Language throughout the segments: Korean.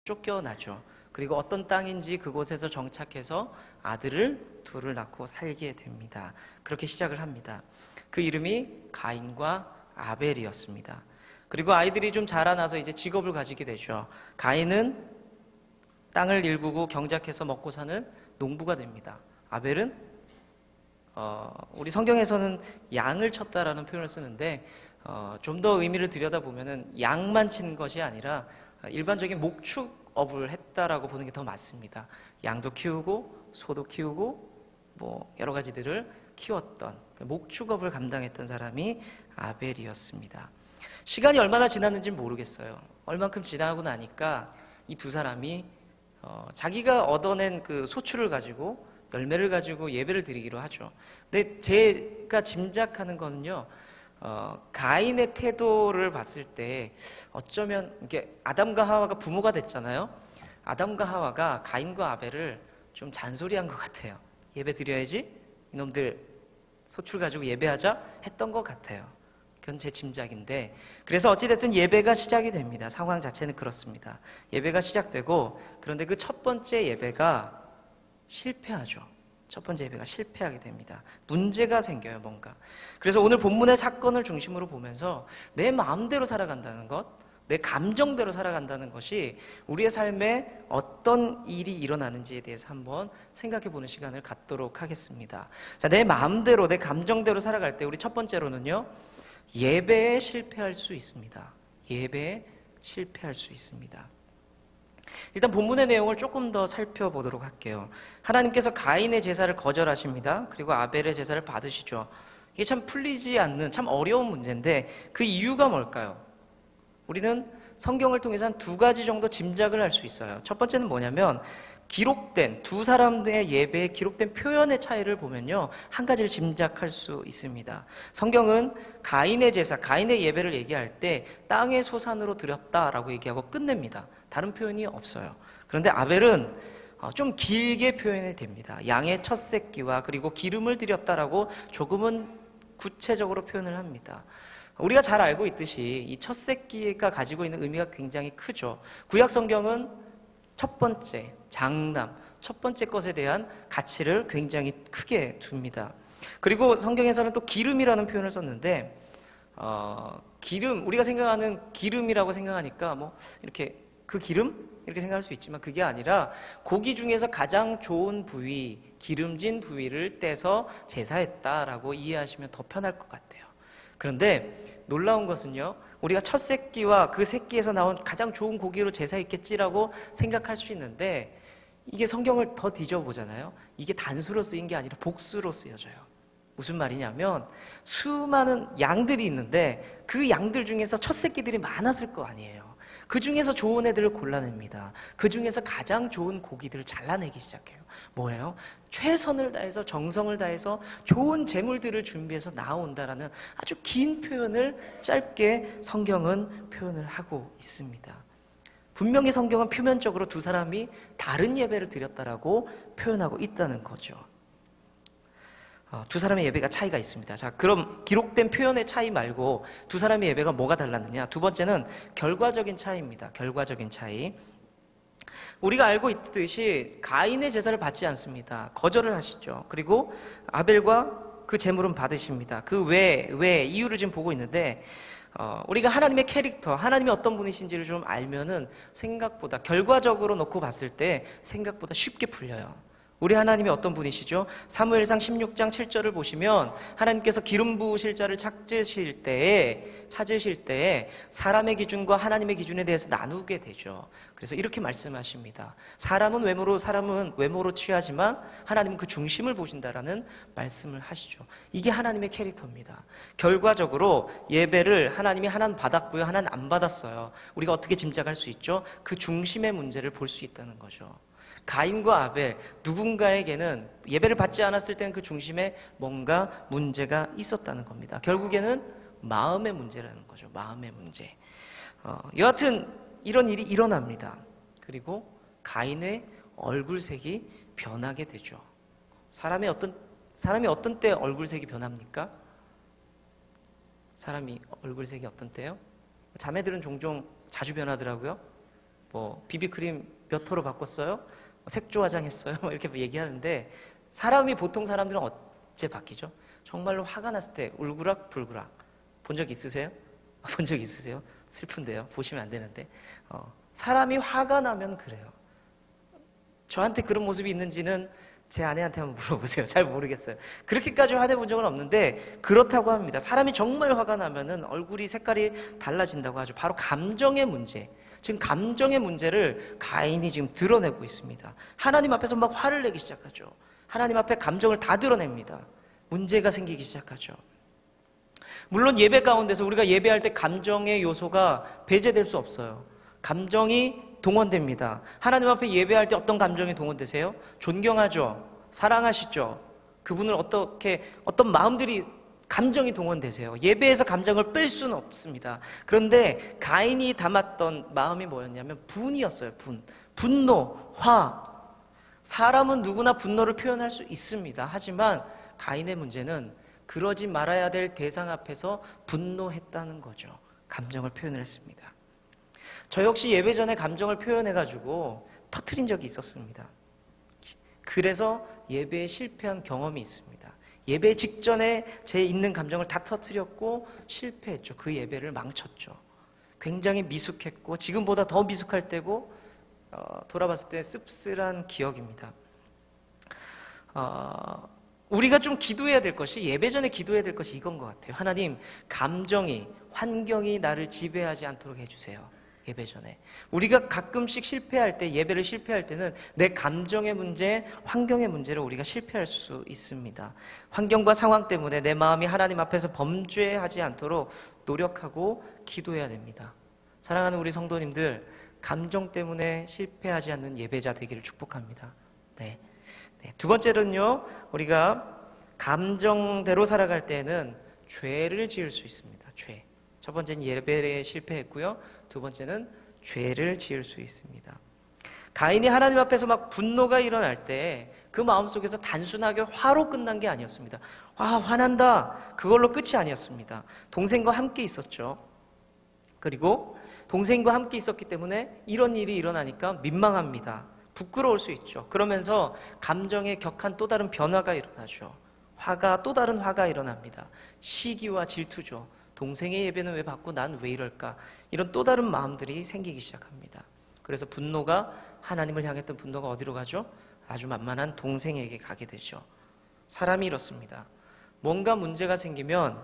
쫓겨나죠. 그리고 어떤 땅인지 그곳에서 정착해서 아들을 둘을 낳고 살게 됩니다. 그렇게 시작을 합니다. 그 이름이 가인과 아벨이었습니다. 그리고 아이들이 좀 자라나서 이제 직업을 가지게 되죠. 가인은 땅을 일구고 경작해서 먹고 사는 농부가 됩니다. 아벨은 우리 성경에서는 양을 쳤다라는 표현을 쓰는데 좀 더 의미를 들여다보면은 양만 친 것이 아니라 일반적인 목축업을 했다라고 보는 게 더 맞습니다. 양도 키우고 소도 키우고 뭐 여러 가지들을 키웠던 목축업을 감당했던 사람이 아벨이었습니다. 시간이 얼마나 지났는지 모르겠어요. 얼만큼 지나고 나니까 이 두 사람이 자기가 얻어낸 그 소출을 가지고 열매를 가지고 예배를 드리기로 하죠. 근데 제가 짐작하는 거는요, 가인의 태도를 봤을 때 어쩌면 이게 아담과 하와가 부모가 됐잖아요. 아담과 하와가 가인과 아벨을 좀 잔소리한 것 같아요. 예배 드려야지 이놈들 소출 가지고 예배하자 했던 것 같아요. 그건 제 짐작인데, 그래서 어찌됐든 예배가 시작이 됩니다. 상황 자체는 그렇습니다. 예배가 시작되고, 그런데 그 첫 번째 예배가 실패하죠. 첫 번째 예배가 실패하게 됩니다. 문제가 생겨요, 뭔가. 그래서 오늘 본문의 사건을 중심으로 보면서 내 마음대로 살아간다는 것, 내 감정대로 살아간다는 것이 우리의 삶에 어떤 일이 일어나는지에 대해서 한번 생각해 보는 시간을 갖도록 하겠습니다. 자, 내 마음대로, 내 감정대로 살아갈 때 우리 첫 번째로는요, 예배에 실패할 수 있습니다. 예배에 실패할 수 있습니다. 일단 본문의 내용을 조금 더 살펴보도록 할게요. 하나님께서 가인의 제사를 거절하십니다. 그리고 아벨의 제사를 받으시죠. 이게 참 풀리지 않는 참 어려운 문제인데 그 이유가 뭘까요? 우리는 성경을 통해서 한 두 가지 정도 짐작을 할 수 있어요. 첫 번째는 뭐냐면 기록된 두 사람의 예배에 기록된 표현의 차이를 보면요, 한 가지를 짐작할 수 있습니다. 성경은 가인의 제사, 가인의 예배를 얘기할 때 땅의 소산으로 드렸다라고 얘기하고 끝냅니다. 다른 표현이 없어요. 그런데 아벨은 좀 길게 표현이 됩니다. 양의 첫 새끼와 그리고 기름을 드렸다라고 조금은 구체적으로 표현을 합니다. 우리가 잘 알고 있듯이 이 첫 새끼가 가지고 있는 의미가 굉장히 크죠. 구약 성경은 첫 번째, 장남, 첫 번째 것에 대한 가치를 굉장히 크게 둡니다. 그리고 성경에서는 또 기름이라는 표현을 썼는데 기름, 우리가 생각하는 기름이라고 생각하니까 뭐 이렇게 그 기름? 이렇게 생각할 수 있지만 그게 아니라 고기 중에서 가장 좋은 부위, 기름진 부위를 떼서 제사했다라고 이해하시면 더 편할 것 같아요. 그런데 놀라운 것은요, 우리가 첫 새끼와 그 새끼에서 나온 가장 좋은 고기로 제사했겠지라고 생각할 수 있는데 이게 성경을 더 뒤져보잖아요. 이게 단수로 쓰인 게 아니라 복수로 쓰여져요. 무슨 말이냐면 수많은 양들이 있는데 그 양들 중에서 첫 새끼들이 많았을 거 아니에요. 그 중에서 좋은 애들을 골라냅니다. 그 중에서 가장 좋은 고기들을 잘라내기 시작해요. 뭐예요? 최선을 다해서 정성을 다해서 좋은 재물들을 준비해서 나온다라는 아주 긴 표현을 짧게 성경은 표현을 하고 있습니다. 분명히 성경은 표면적으로 두 사람이 다른 예배를 드렸다라고 표현하고 있다는 거죠. 두 사람의 예배가 차이가 있습니다. 자, 그럼 기록된 표현의 차이 말고 두 사람의 예배가 뭐가 달랐느냐? 두 번째는 결과적인 차이입니다. 결과적인 차이. 우리가 알고 있듯이 가인의 제사를 받지 않습니다. 거절을 하시죠. 그리고 아벨과 그 제물은 받으십니다. 그 왜 이유를 지금 보고 있는데 우리가 하나님의 캐릭터, 하나님이 어떤 분이신지를 좀 알면은 생각보다 결과적으로 놓고 봤을 때 생각보다 쉽게 풀려요. 우리 하나님이 어떤 분이시죠? 사무엘상 16장 7절을 보시면 하나님께서 기름 부으실 자를 찾으실 때에 사람의 기준과 하나님의 기준에 대해서 나누게 되죠. 그래서 이렇게 말씀하십니다. 사람은 외모로 취하지만 하나님은 그 중심을 보신다라는 말씀을 하시죠. 이게 하나님의 캐릭터입니다. 결과적으로 예배를 하나님이 하나는 받았고요, 하나는 안 받았어요. 우리가 어떻게 짐작할 수 있죠? 그 중심의 문제를 볼 수 있다는 거죠. 가인과 아벨, 누군가에게는 예배를 받지 않았을 때는 그 중심에 뭔가 문제가 있었다는 겁니다. 결국에는 마음의 문제라는 거죠. 마음의 문제. 여하튼 이런 일이 일어납니다. 그리고 가인의 얼굴색이 변하게 되죠. 사람이 어떤 때 얼굴색이 변합니까? 사람이 얼굴색이 어떤 때요? 자매들은 종종 자주 변하더라고요. 뭐 비비크림 몇 호로 바꿨어요? 색조 화장했어요? 뭐 이렇게 얘기하는데 사람이 보통 사람들은 어째 바뀌죠? 정말로 화가 났을 때 울그락불그락 본 적 있으세요? 본 적 있으세요? 슬픈데요. 보시면 안 되는데 사람이 화가 나면 그래요. 저한테 그런 모습이 있는지는 제 아내한테 한번 물어보세요. 잘 모르겠어요. 그렇게까지 화내본 적은 없는데 그렇다고 합니다. 사람이 정말 화가 나면은 얼굴이 색깔이 달라진다고 하죠. 바로 감정의 문제. 지금 감정의 문제를 가인이 지금 드러내고 있습니다. 하나님 앞에서 막 화를 내기 시작하죠. 하나님 앞에 감정을 다 드러냅니다. 문제가 생기기 시작하죠. 물론 예배 가운데서 우리가 예배할 때 감정의 요소가 배제될 수 없어요. 감정이 동원됩니다. 하나님 앞에 예배할 때 어떤 감정이 동원되세요? 존경하죠. 사랑하시죠. 그분을 어떤 마음들이 감정이 동원되세요. 예배에서 감정을 뺄 수는 없습니다. 그런데 가인이 담았던 마음이 뭐였냐면 분이었어요. 분노, 화. 사람은 누구나 분노를 표현할 수 있습니다. 하지만 가인의 문제는 그러지 말아야 될 대상 앞에서 분노했다는 거죠. 감정을 표현을 했습니다. 저 역시 예배 전에 감정을 표현해가지고 터트린 적이 있었습니다. 그래서 예배에 실패한 경험이 있습니다. 예배 직전에 제 있는 감정을 다 터트렸고 실패했죠. 그 예배를 망쳤죠. 굉장히 미숙했고 지금보다 더 미숙할 때고 돌아봤을 때 씁쓸한 기억입니다. 우리가 좀 기도해야 될 것이 예배 전에 기도해야 될 것이 이건 것 같아요. 하나님, 감정이, 환경이 나를 지배하지 않도록 해주세요. 예배 전에. 우리가 가끔씩 실패할 때, 예배를 실패할 때는 내 감정의 문제, 환경의 문제로 우리가 실패할 수 있습니다. 환경과 상황 때문에 내 마음이 하나님 앞에서 범죄하지 않도록 노력하고 기도해야 됩니다. 사랑하는 우리 성도님들, 감정 때문에 실패하지 않는 예배자 되기를 축복합니다. 네. 두 번째는요, 우리가 감정대로 살아갈 때는 죄를 지을 수 있습니다. 죄. 첫 번째는 예배에 실패했고요. 두 번째는 죄를 지을 수 있습니다. 가인이 하나님 앞에서 막 분노가 일어날 때 그 마음속에서 단순하게 화로 끝난 게 아니었습니다. 화난다. 그걸로 끝이 아니었습니다. 동생과 함께 있었죠. 그리고 동생과 함께 있었기 때문에 이런 일이 일어나니까 민망합니다. 부끄러울 수 있죠. 그러면서 감정의 격한 또 다른 변화가 일어나죠. 또 다른 화가 일어납니다. 시기와 질투죠. 동생의 예배는 왜 받고 난 왜 이럴까? 이런 또 다른 마음들이 생기기 시작합니다. 그래서 분노가 하나님을 향했던 분노가 어디로 가죠? 아주 만만한 동생에게 가게 되죠. 사람이 이렇습니다. 뭔가 문제가 생기면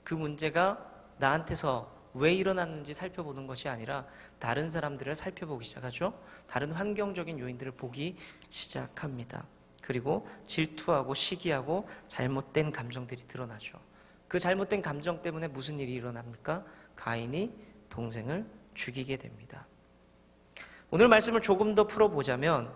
그 문제가 나한테서 왜 일어났는지 살펴보는 것이 아니라 다른 사람들을 살펴보기 시작하죠. 다른 환경적인 요인들을 보기 시작합니다. 그리고 질투하고 시기하고 잘못된 감정들이 드러나죠. 그 잘못된 감정 때문에 무슨 일이 일어납니까? 가인이 동생을 죽이게 됩니다. 오늘 말씀을 조금 더 풀어보자면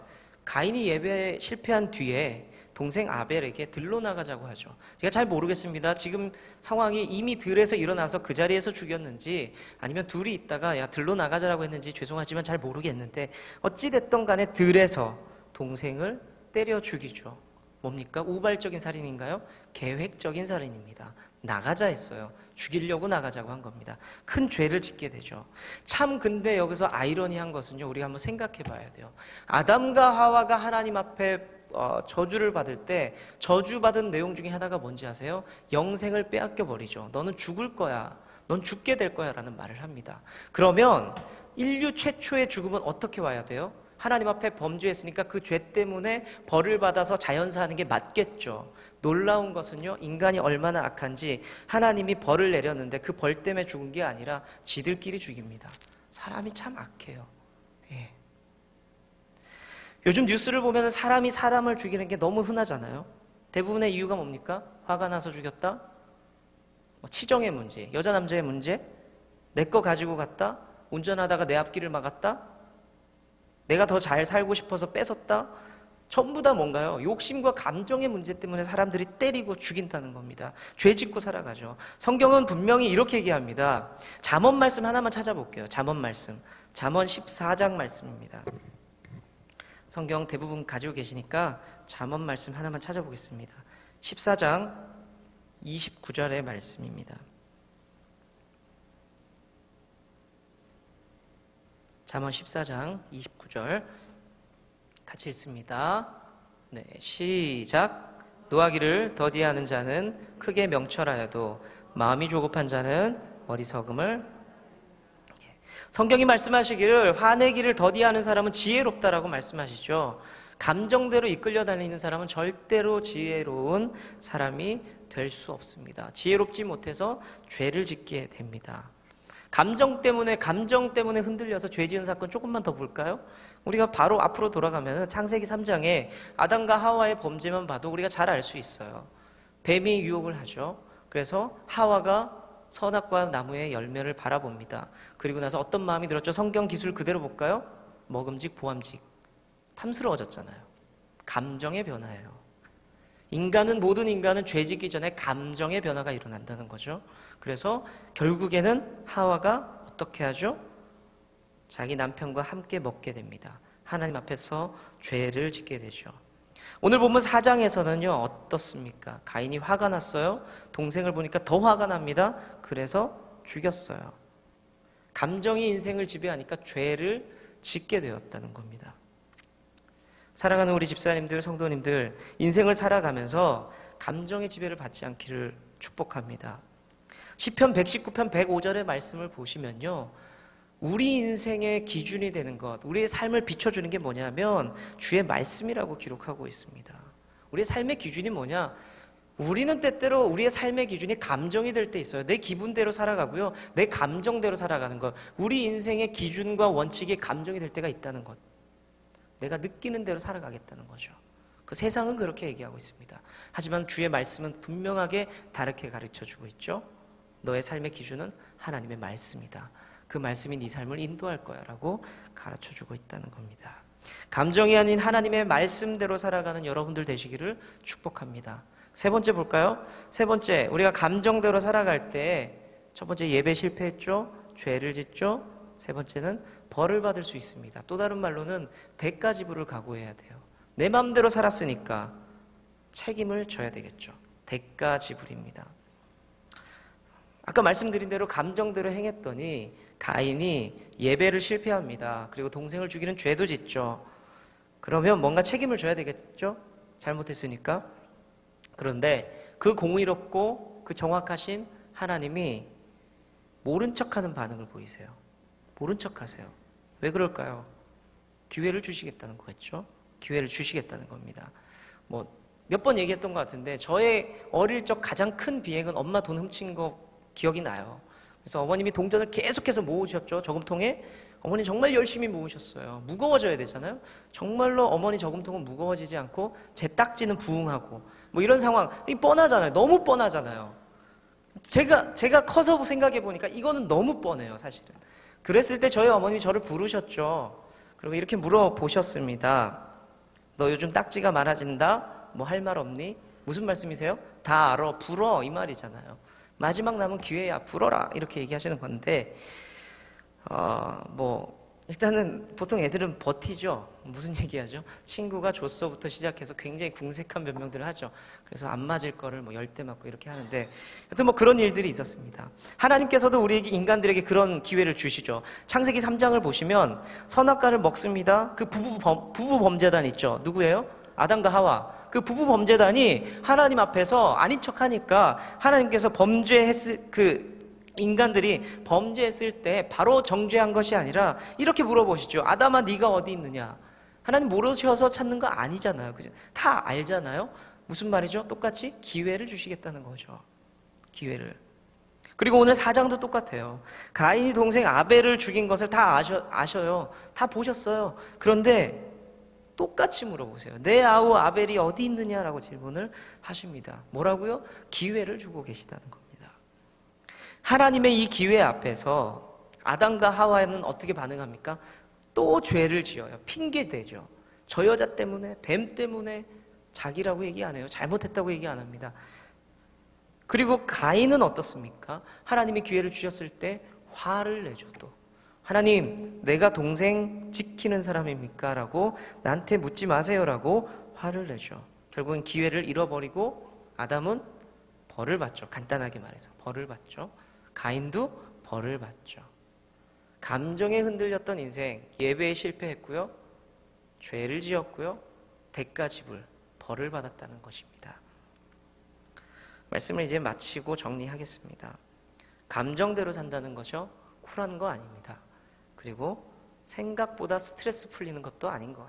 가인이 예배에 실패한 뒤에 동생 아벨에게 들러 나가자고 하죠. 제가 잘 모르겠습니다. 지금 상황이 이미 들에서 일어나서 그 자리에서 죽였는지 아니면 둘이 있다가 야 들러 나가자라고 했는지 죄송하지만 잘 모르겠는데 어찌됐든 간에 들에서 동생을 때려 죽이죠. 뭡니까? 우발적인 살인인가요? 계획적인 살인입니다. 나가자 했어요. 죽이려고 나가자고 한 겁니다. 큰 죄를 짓게 되죠. 참 근데 여기서 아이러니한 것은요. 우리가 한번 생각해 봐야 돼요. 아담과 하와가 하나님 앞에 저주를 받을 때 저주받은 내용 중에 하나가 뭔지 아세요? 영생을 빼앗겨 버리죠. 너는 죽을 거야. 넌 죽게 될 거야 라는 말을 합니다. 그러면 인류 최초의 죽음은 어떻게 와야 돼요? 하나님 앞에 범죄했으니까 그 죄 때문에 벌을 받아서 자연사하는 게 맞겠죠. 놀라운 것은요, 인간이 얼마나 악한지 하나님이 벌을 내렸는데 그 벌 때문에 죽은 게 아니라 지들끼리 죽입니다. 사람이 참 악해요. 예. 요즘 뉴스를 보면 사람이 사람을 죽이는 게 너무 흔하잖아요. 대부분의 이유가 뭡니까? 화가 나서 죽였다? 치정의 문제, 여자 남자의 문제, 내 거 가지고 갔다? 운전하다가 내 앞길을 막았다? 내가 더 잘 살고 싶어서 뺏었다? 전부 다 뭔가요? 욕심과 감정의 문제 때문에 사람들이 때리고 죽인다는 겁니다. 죄 짓고 살아가죠. 성경은 분명히 이렇게 얘기합니다. 잠언 말씀 하나만 찾아볼게요. 잠언 말씀. 잠언 14장 말씀입니다. 성경 대부분 가지고 계시니까 잠언 말씀 하나만 찾아보겠습니다. 14장 29절의 말씀입니다. 잠언 14장 29절 같이 읽습니다. 네, 시작. 노하기를 더디하는 자는 크게 명철하여도 마음이 조급한 자는 어리석음을. 성경이 말씀하시기를 화내기를 더디하는 사람은 지혜롭다라고 말씀하시죠. 감정대로 이끌려 다니는 사람은 절대로 지혜로운 사람이 될 수 없습니다. 지혜롭지 못해서 죄를 짓게 됩니다. 감정 때문에 흔들려서 죄 지은 사건 조금만 더 볼까요? 우리가 바로 앞으로 돌아가면 창세기 3장에 아담과 하와의 범죄만 봐도 우리가 잘 알 수 있어요. 뱀이 유혹을 하죠. 그래서 하와가 선악과 나무의 열매를 바라봅니다. 그리고 나서 어떤 마음이 들었죠? 성경 기술 그대로 볼까요? 먹음직 보암직. 탐스러워졌잖아요. 감정의 변화예요. 모든 인간은 죄 짓기 전에 감정의 변화가 일어난다는 거죠. 그래서 결국에는 하와가 어떻게 하죠? 자기 남편과 함께 먹게 됩니다. 하나님 앞에서 죄를 짓게 되죠. 오늘 보면 4장에서는요 어떻습니까? 가인이 화가 났어요. 동생을 보니까 더 화가 납니다. 그래서 죽였어요. 감정이 인생을 지배하니까 죄를 짓게 되었다는 겁니다. 사랑하는 우리 집사님들, 성도님들, 인생을 살아가면서 감정의 지배를 받지 않기를 축복합니다. 시편 119편 105절의 말씀을 보시면요, 우리 인생의 기준이 되는 것, 우리의 삶을 비춰주는 게 뭐냐면 주의 말씀이라고 기록하고 있습니다. 우리의 삶의 기준이 뭐냐? 우리는 때때로 우리의 삶의 기준이 감정이 될 때 있어요. 내 기분대로 살아가고요, 내 감정대로 살아가는 것. 우리 인생의 기준과 원칙이 감정이 될 때가 있다는 것. 내가 느끼는 대로 살아가겠다는 거죠. 그 세상은 그렇게 얘기하고 있습니다. 하지만 주의 말씀은 분명하게 다르게 가르쳐주고 있죠. 너의 삶의 기준은 하나님의 말씀이다. 그 말씀이 네 삶을 인도할 거야 라고 가르쳐주고 있다는 겁니다. 감정이 아닌 하나님의 말씀대로 살아가는 여러분들 되시기를 축복합니다. 세 번째 볼까요? 세 번째, 우리가 감정대로 살아갈 때 첫 번째 예배 실패했죠? 죄를 짓죠? 세 번째는 벌을 받을 수 있습니다. 또 다른 말로는 대가 지불을 각오해야 돼요. 내 마음대로 살았으니까 책임을 져야 되겠죠. 대가 지불입니다. 아까 말씀드린 대로 감정대로 행했더니 가인이 예배를 실패합니다. 그리고 동생을 죽이는 죄도 짓죠. 그러면 뭔가 책임을 져야 되겠죠? 잘못했으니까. 그런데 그 공의롭고 그 정확하신 하나님이 모른 척하는 반응을 보이세요. 모른 척하세요. 왜 그럴까요? 기회를 주시겠다는 거겠죠? 기회를 주시겠다는 겁니다. 몇 번 얘기했던 것 같은데 저의 어릴 적 가장 큰 비행은 엄마 돈 훔친 거 기억이 나요. 그래서 어머님이 동전을 계속해서 모으셨죠. 저금통에. 어머니 정말 열심히 모으셨어요. 무거워져야 되잖아요. 정말로 어머니 저금통은 무거워지지 않고 제 딱지는 부응하고 이런 상황. 이 뻔하잖아요. 너무 뻔하잖아요. 제가 커서 생각해 보니까 이거는 너무 뻔해요, 사실은. 그랬을 때 저희 어머님이 저를 부르셨죠. 그리고 이렇게 물어보셨습니다. 너 요즘 딱지가 많아진다? 뭐 할 말 없니? 무슨 말씀이세요? 다 알아, 불어, 이 말이잖아요. 마지막 남은 기회야, 불어라, 이렇게 얘기하시는 건데 일단은 보통 애들은 버티죠. 무슨 얘기하죠? 친구가 줬어부터 시작해서 굉장히 궁색한 변명들을 하죠. 그래서 안 맞을 거를 10대 맞고 이렇게 하는데 여튼 그런 일들이 있었습니다. 하나님께서도 우리에게, 인간들에게 그런 기회를 주시죠. 창세기 3장을 보시면 선악과를 먹습니다. 그 부부 범죄단 있죠. 누구예요? 아담과 하와. 그 부부 범죄단이 하나님 앞에서 아닌 척하니까 하나님께서 인간들이 범죄했을 때 바로 정죄한 것이 아니라 이렇게 물어보시죠. 아담아, 네가 어디 있느냐? 하나님 모르셔서 찾는 거 아니잖아요. 그죠? 다 알잖아요. 무슨 말이죠? 똑같이 기회를 주시겠다는 거죠. 기회를. 그리고 오늘 4장도 똑같아요. 가인이 동생 아벨을 죽인 것을 다 아셔요. 다 보셨어요. 그런데 똑같이 물어보세요. 내 아우 아벨이 어디 있느냐라고 질문을 하십니다. 뭐라고요? 기회를 주고 계시다는 겁니다. 하나님의 이 기회 앞에서 아담과 하와는 어떻게 반응합니까? 또 죄를 지어요. 핑계대죠. 저 여자 때문에, 뱀 때문에. 자기라고 얘기 안 해요. 잘못했다고 얘기 안 합니다. 그리고 가인은 어떻습니까? 하나님이 기회를 주셨을 때 화를 내죠. 또 하나님, 내가 동생 지키는 사람입니까? 라고 나한테 묻지 마세요 라고 화를 내죠. 결국은 기회를 잃어버리고 아담은 벌을 받죠. 간단하게 말해서 벌을 받죠. 가인도 벌을 받죠. 감정에 흔들렸던 인생, 예배에 실패했고요, 죄를 지었고요, 대가 지불, 벌을 받았다는 것입니다. 말씀을 이제 마치고 정리하겠습니다. 감정대로 산다는 것이요, 쿨한 거 아닙니다. 그리고 생각보다 스트레스 풀리는 것도 아닌 것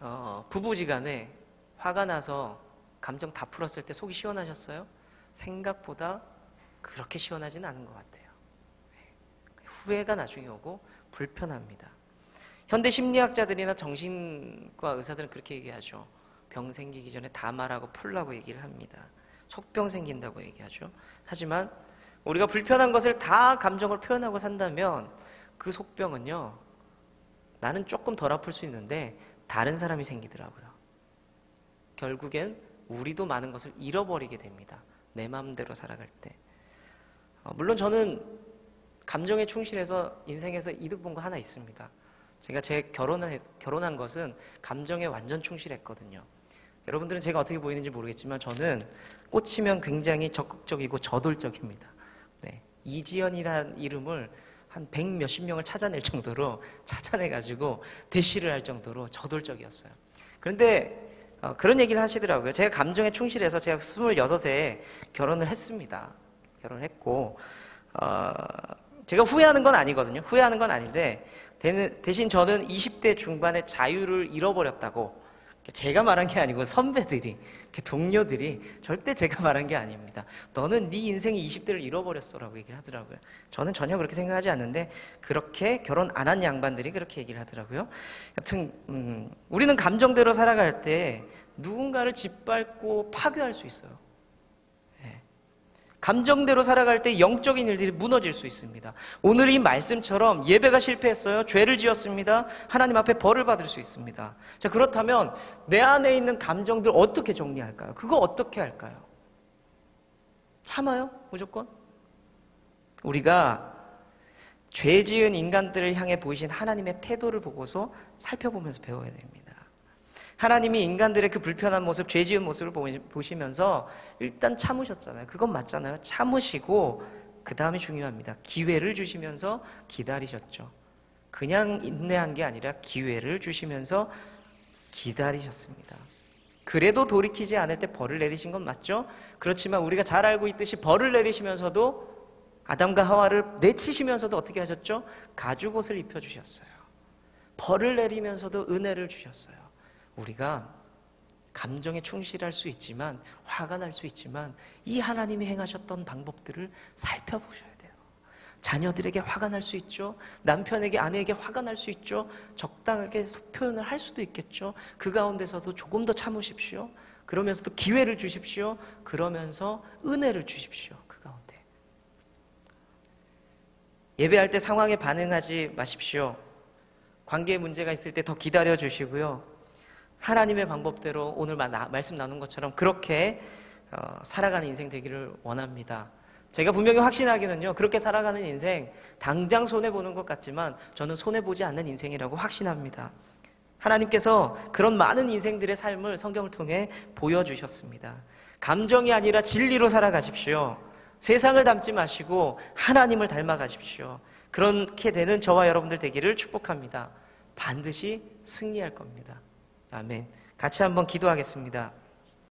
같아요. 부부지간에 화가 나서 감정 다 풀었을 때 속이 시원하셨어요? 생각보다 그렇게 시원하진 않은 것 같아요. 후회가 나중에 오고 불편합니다. 현대 심리학자들이나 정신과 의사들은 그렇게 얘기하죠. 병 생기기 전에 다 말하고 풀라고 얘기를 합니다. 속병 생긴다고 얘기하죠. 하지만 우리가 불편한 것을 다 감정을 표현하고 산다면 그 속병은요, 나는 조금 덜 아플 수 있는데 다른 사람이 생기더라고요. 결국엔 우리도 많은 것을 잃어버리게 됩니다. 내 마음대로 살아갈 때. 물론 저는 감정에 충실해서 인생에서 이득 본 거 하나 있습니다. 제가 결혼한 것은 감정에 완전 충실했거든요. 여러분들은 제가 어떻게 보이는지 모르겠지만 저는 꽂히면 굉장히 적극적이고 저돌적입니다. 네. 이지연이라는 이름을 한 100 몇십 명을 찾아낼 정도로 찾아내가지고 대시를 할 정도로 저돌적이었어요. 그런데 그런 얘기를 하시더라고요. 제가 감정에 충실해서 제가 26에 결혼을 했습니다. 결혼을 했고 제가 후회하는 건 아니거든요. 후회하는 건 아닌데 대신 저는 20대 중반에 자유를 잃어버렸다고, 제가 말한 게 아니고 선배들이, 동료들이, 절대 제가 말한 게 아닙니다. 너는 네 인생의 20대를 잃어버렸어 라고 얘기를 하더라고요. 저는 전혀 그렇게 생각하지 않는데 그렇게 결혼 안 한 양반들이 그렇게 얘기를 하더라고요. 여튼 우리는 감정대로 살아갈 때 누군가를 짓밟고 파괴할 수 있어요. 감정대로 살아갈 때 영적인 일들이 무너질 수 있습니다. 오늘 이 말씀처럼 예배가 실패했어요. 죄를 지었습니다. 하나님 앞에 벌을 받을 수 있습니다. 자, 그렇다면 내 안에 있는 감정들 어떻게 정리할까요? 그거 어떻게 할까요? 참아요? 무조건? 우리가 죄 지은 인간들을 향해 보이신 하나님의 태도를 보고서 살펴보면서 배워야 됩니다. 하나님이 인간들의 그 불편한 모습, 죄 지은 모습을 보시면서 일단 참으셨잖아요. 그건 맞잖아요. 참으시고 그 다음이 중요합니다. 기회를 주시면서 기다리셨죠. 그냥 인내한 게 아니라 기회를 주시면서 기다리셨습니다. 그래도 돌이키지 않을 때 벌을 내리신 건 맞죠? 그렇지만 우리가 잘 알고 있듯이 벌을 내리시면서도 아담과 하와를 내치시면서도 어떻게 하셨죠? 가죽옷을 입혀주셨어요. 벌을 내리면서도 은혜를 주셨어요. 우리가 감정에 충실할 수 있지만, 화가 날 수 있지만 이 하나님이 행하셨던 방법들을 살펴보셔야 돼요. 자녀들에게 화가 날 수 있죠. 남편에게, 아내에게 화가 날 수 있죠. 적당하게 표현을 할 수도 있겠죠. 그 가운데서도 조금 더 참으십시오. 그러면서도 기회를 주십시오. 그러면서 은혜를 주십시오. 그 가운데 예배할 때 상황에 반응하지 마십시오. 관계에 문제가 있을 때 더 기다려 주시고요. 하나님의 방법대로 오늘 말씀 나눈 것처럼 그렇게 살아가는 인생 되기를 원합니다. 제가 분명히 확신하기는요, 그렇게 살아가는 인생 당장 손해보는 것 같지만 저는 손해보지 않는 인생이라고 확신합니다. 하나님께서 그런 많은 인생들의 삶을 성경을 통해 보여주셨습니다. 감정이 아니라 진리로 살아가십시오. 세상을 닮지 마시고 하나님을 닮아가십시오. 그렇게 되는 저와 여러분들 되기를 축복합니다. 반드시 승리할 겁니다. 아멘. 같이 한번 기도하겠습니다.